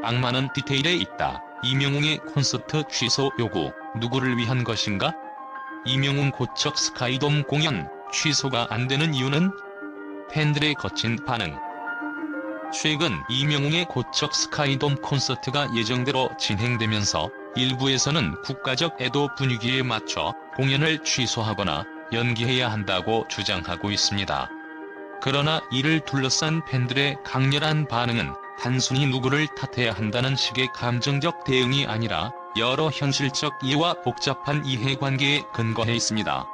악마는 디테일에 있다. 이명웅의 콘서트 취소 요구, 누구를 위한 것인가? 이명웅 고척 스카이돔 공연, 취소가 안 되는 이유는? 팬들의 거친 반응. 최근 이명웅의 고척 스카이돔 콘서트가 예정대로 진행되면서 일부에서는 국가적 애도 분위기에 맞춰 공연을 취소하거나 연기해야 한다고 주장하고 있습니다. 그러나 이를 둘러싼 팬들의 강렬한 반응은 단순히 누구를 탓해야 한다는 식의 감정적 대응이 아니라 여러 현실적 이해와 복잡한 이해관계에 근거해 있습니다.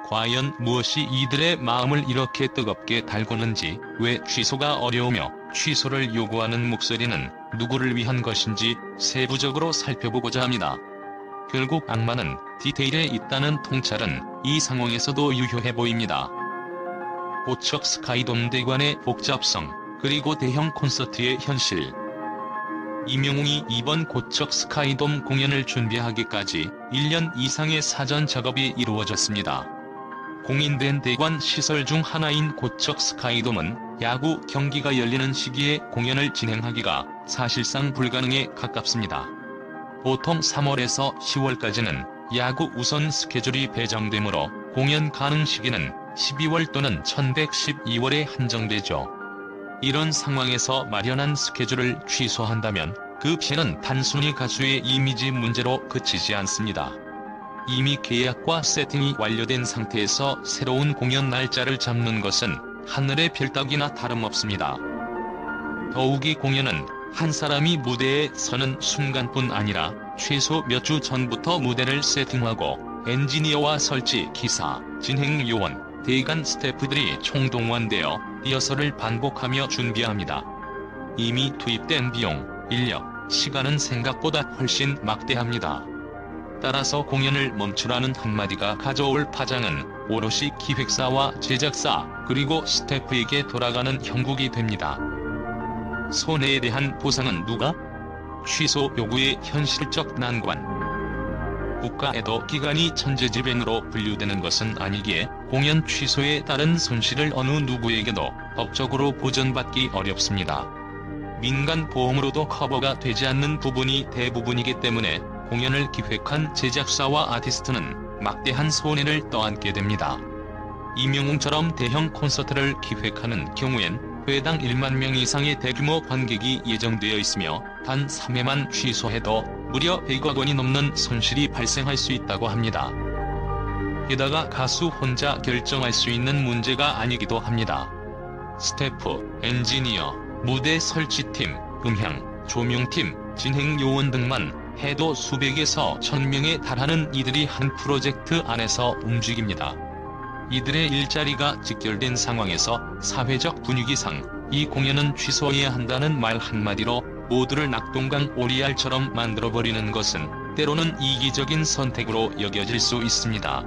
과연 무엇이 이들의 마음을 이렇게 뜨겁게 달구는지, 왜 취소가 어려우며 취소를 요구하는 목소리는 누구를 위한 것인지 세부적으로 살펴보고자 합니다. 결국 악마는 디테일에 있다는 통찰은 이 상황에서도 유효해 보입니다. 고척 스카이돔 대관의 복잡성, 그리고 대형 콘서트의 현실. 이명웅이 이번 고척 스카이돔 공연을 준비하기까지 1년 이상의 사전 작업이 이루어졌습니다. 공인된 대관 시설 중 하나인 고척 스카이돔은 야구 경기가 열리는 시기에 공연을 진행하기가 사실상 불가능에 가깝습니다. 보통 3월에서 10월까지는 야구 우선 스케줄이 배정되므로 공연 가능 시기는 12월 또는 1112월에 한정되죠. 이런 상황에서 마련한 스케줄을 취소한다면 그 피해는 단순히 가수의 이미지 문제로 그치지 않습니다. 이미 계약과 세팅이 완료된 상태에서 새로운 공연 날짜를 잡는 것은 하늘의 별 따기나 다름없습니다. 더욱이 공연은 한 사람이 무대에 서는 순간뿐 아니라 최소 몇 주 전부터 무대를 세팅하고 엔지니어와 설치 기사, 진행 요원, 대관 스태프들이 총동원되어 리허설을 반복하며 준비합니다. 이미 투입된 비용, 인력, 시간은 생각보다 훨씬 막대합니다. 따라서 공연을 멈추라는 한마디가 가져올 파장은 오롯이 기획사와 제작사, 그리고 스태프에게 돌아가는 형국이 됩니다. 손해에 대한 보상은 누가? 취소 요구의 현실적 난관. 국가 애도 기간이 천재지변으로 분류되는 것은 아니기에 공연 취소에 따른 손실을 어느 누구에게도 법적으로 보전받기 어렵습니다. 민간 보험으로도 커버가 되지 않는 부분이 대부분이기 때문에 공연을 기획한 제작사와 아티스트는 막대한 손해를 떠안게 됩니다. 이명웅처럼 대형 콘서트를 기획하는 경우엔 회당 1만 명 이상의 대규모 관객이 예정되어 있으며 단 3회만 취소해도 무려 100억 원이 넘는 손실이 발생할 수 있다고 합니다. 게다가 가수 혼자 결정할 수 있는 문제가 아니기도 합니다. 스태프, 엔지니어, 무대 설치팀, 음향, 조명팀, 진행 요원 등만 해도 수백에서 1000명에 달하는 이들이 한 프로젝트 안에서 움직입니다. 이들의 일자리가 직결된 상황에서 사회적 분위기상 이 공연은 취소해야 한다는 말 한마디로 모두를 낙동강 오리알처럼 만들어버리는 것은 때로는 이기적인 선택으로 여겨질 수 있습니다.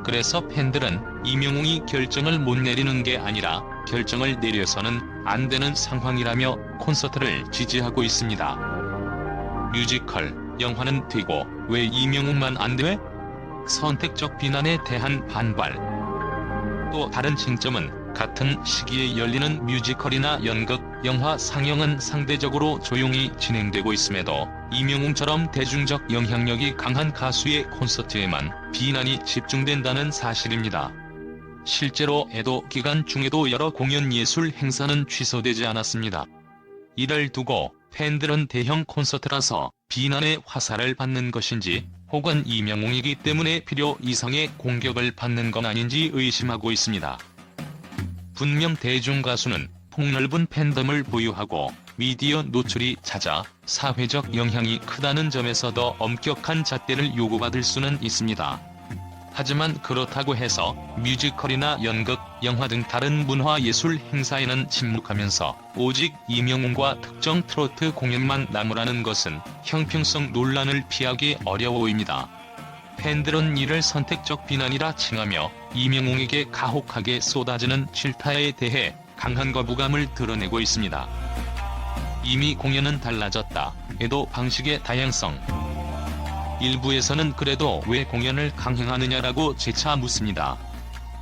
그래서 팬들은 이명웅이 결정을 못 내리는 게 아니라 결정을 내려서는 안 되는 상황이라며 콘서트를 지지하고 있습니다. 뮤지컬, 영화는 되고 왜 이명웅만 안 돼? 선택적 비난에 대한 반발. 또 다른 쟁점은 같은 시기에 열리는 뮤지컬이나 연극, 영화 상영은 상대적으로 조용히 진행되고 있음에도 이명웅처럼 대중적 영향력이 강한 가수의 콘서트에만 비난이 집중된다는 사실입니다. 실제로 애도 기간 중에도 여러 공연 예술 행사는 취소되지 않았습니다. 이를 두고 팬들은 대형 콘서트라서 비난의 화살을 받는 것인지 혹은 이명웅이기 때문에 필요 이상의 공격을 받는 건 아닌지 의심하고 있습니다. 분명 대중 가수는 폭넓은 팬덤을 보유하고 미디어 노출이 잦아 사회적 영향이 크다는 점에서 더 엄격한 잣대를 요구받을 수는 있습니다. 하지만 그렇다고 해서 뮤지컬이나 연극, 영화 등 다른 문화예술 행사에는 침묵하면서 오직 이명웅과 특정 트로트 공연만 나무라는 것은 형평성 논란을 피하기 어려워 보입니다. 팬들은 이를 선택적 비난이라 칭하며 이명웅에게 가혹하게 쏟아지는 질타에 대해 강한 거부감을 드러내고 있습니다. 이미 공연은 달라졌다. 애도 방식의 다양성. 일부에서는 그래도 왜 공연을 강행하느냐라고 재차 묻습니다.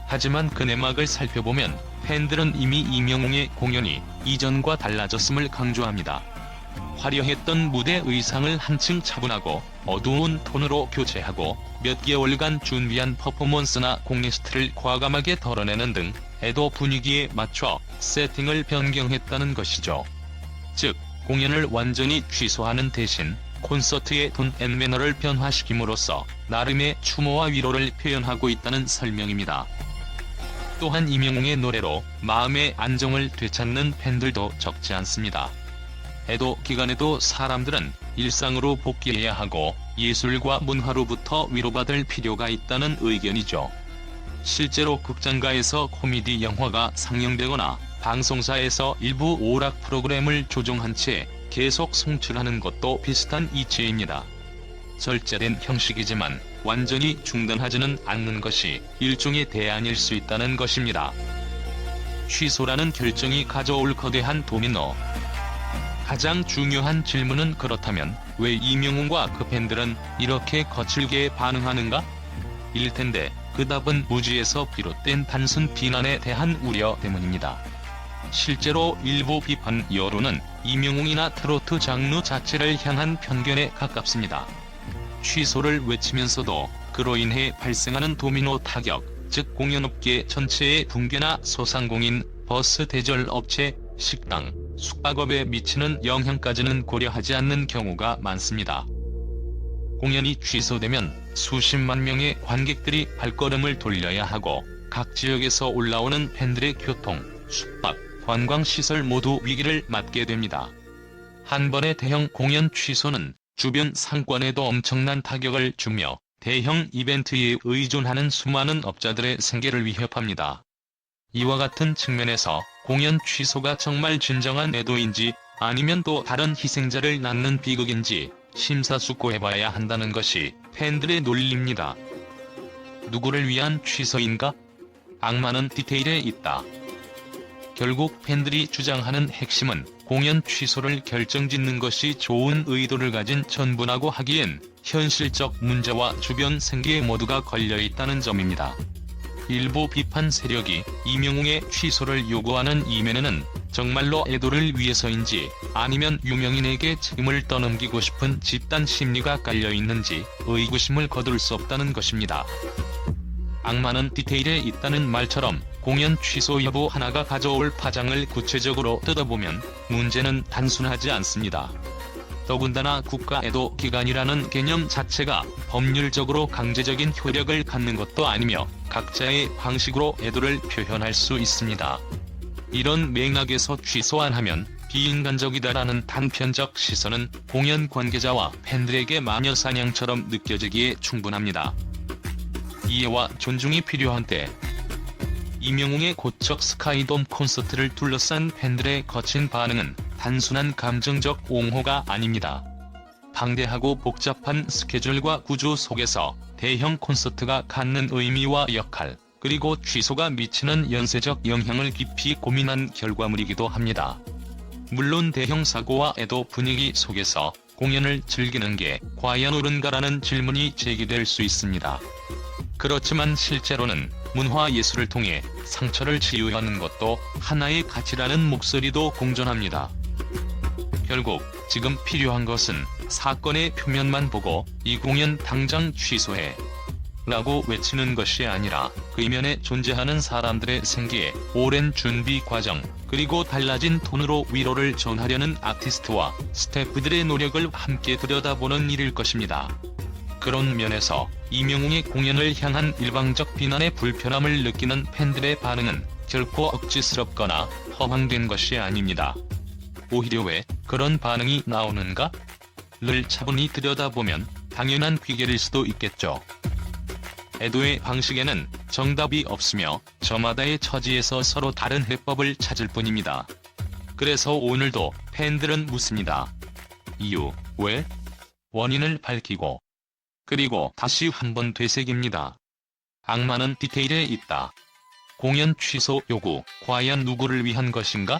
하지만 그 내막을 살펴보면 팬들은 이미 이명웅의 공연이 이전과 달라졌음을 강조합니다. 화려했던 무대 의상을 한층 차분하고 어두운 톤으로 교체하고 몇 개월간 준비한 퍼포먼스나 공리스트를 과감하게 덜어내는 등 애도 분위기에 맞춰 세팅을 변경했다는 것이죠. 즉, 공연을 완전히 취소하는 대신 콘서트의 톤 앤 매너를 변화시킴으로써 나름의 추모와 위로를 표현하고 있다는 설명입니다. 또한 임영웅의 노래로 마음의 안정을 되찾는 팬들도 적지 않습니다. 애도 기간에도 사람들은 일상으로 복귀해야 하고 예술과 문화로부터 위로받을 필요가 있다는 의견이죠. 실제로 극장가에서 코미디 영화가 상영되거나 방송사에서 일부 오락 프로그램을 조종한 채 계속 송출하는 것도 비슷한 이치입니다. 절제된 형식이지만 완전히 중단하지는 않는 것이 일종의 대안일 수 있다는 것입니다. 취소라는 결정이 가져올 거대한 도미노. 가장 중요한 질문은 그렇다면 왜 임영웅과 그 팬들은 이렇게 거칠게 반응하는가? 일 텐데 그 답은 무지에서 비롯된 단순 비난에 대한 우려 때문입니다. 실제로 일부 비판 여론은 임영웅이나 트로트 장르 자체를 향한 편견에 가깝습니다. 취소를 외치면서도 그로 인해 발생하는 도미노 타격, 즉 공연업계 전체의 붕괴나 소상공인, 버스 대절 업체, 식당, 숙박업에 미치는 영향까지는 고려하지 않는 경우가 많습니다. 공연이 취소되면 수십만 명의 관객들이 발걸음을 돌려야 하고 각 지역에서 올라오는 팬들의 교통, 숙박, 관광시설 모두 위기를 맞게 됩니다. 한 번의 대형 공연 취소는 주변 상권에도 엄청난 타격을 주며 대형 이벤트에 의존하는 수많은 업자들의 생계를 위협합니다. 이와 같은 측면에서 공연 취소가 정말 진정한 애도인지 아니면 또 다른 희생자를 낳는 비극인지 심사숙고해봐야 한다는 것이 팬들의 논리입니다. 누구를 위한 취소인가? 악마는 디테일에 있다. 결국 팬들이 주장하는 핵심은 공연 취소를 결정짓는 것이 좋은 의도를 가진 전부라고 하기엔 현실적 문제와 주변 생계 모두가 걸려있다는 점입니다. 일부 비판 세력이 임영웅의 취소를 요구하는 이면에는 정말로 애도를 위해서인지 아니면 유명인에게 책임을 떠넘기고 싶은 집단 심리가 깔려있는지 의구심을 거둘 수 없다는 것입니다. 악마는 디테일에 있다는 말처럼 공연 취소 여부 하나가 가져올 파장을 구체적으로 뜯어보면 문제는 단순하지 않습니다. 더군다나 국가애도 기간이라는 개념 자체가 법률적으로 강제적인 효력을 갖는 것도 아니며 각자의 방식으로 애도를 표현할 수 있습니다. 이런 맥락에서 취소 안 하면 비인간적이다라는 단편적 시선은 공연 관계자와 팬들에게 마녀사냥처럼 느껴지기에 충분합니다. 이해와 존중이 필요한 때 임영웅의 고척 스카이돔 콘서트를 둘러싼 팬들의 거친 반응은 단순한 감정적 옹호가 아닙니다. 방대하고 복잡한 스케줄과 구조 속에서 대형 콘서트가 갖는 의미와 역할, 그리고 취소가 미치는 연쇄적 영향을 깊이 고민한 결과물이기도 합니다. 물론 대형 사고와 애도 분위기 속에서 공연을 즐기는 게 과연 옳은가라는 질문이 제기될 수 있습니다. 그렇지만 실제로는 문화예술을 통해 상처를 치유하는 것도 하나의 가치라는 목소리도 공존합니다. 결국 지금 필요한 것은 사건의 표면만 보고 이 공연 당장 취소해 라고 외치는 것이 아니라 그 이면에 존재하는 사람들의 생기에 오랜 준비 과정, 그리고 달라진 톤으로 위로를 전하려는 아티스트와 스태프들의 노력을 함께 들여다보는 일일 것입니다. 그런 면에서 임영웅의 공연을 향한 일방적 비난의 불편함을 느끼는 팬들의 반응은 결코 억지스럽거나 허황된 것이 아닙니다. 오히려 왜 그런 반응이 나오는가? 를 차분히 들여다보면 당연한 귀결일 수도 있겠죠. 애도의 방식에는 정답이 없으며 저마다의 처지에서 서로 다른 해법을 찾을 뿐입니다. 그래서 오늘도 팬들은 묻습니다. 이유, 왜? 원인을 밝히고 그리고 다시 한번 되새깁니다. 악마는 디테일에 있다. 공연 취소 요구, 과연 누구를 위한 것인가?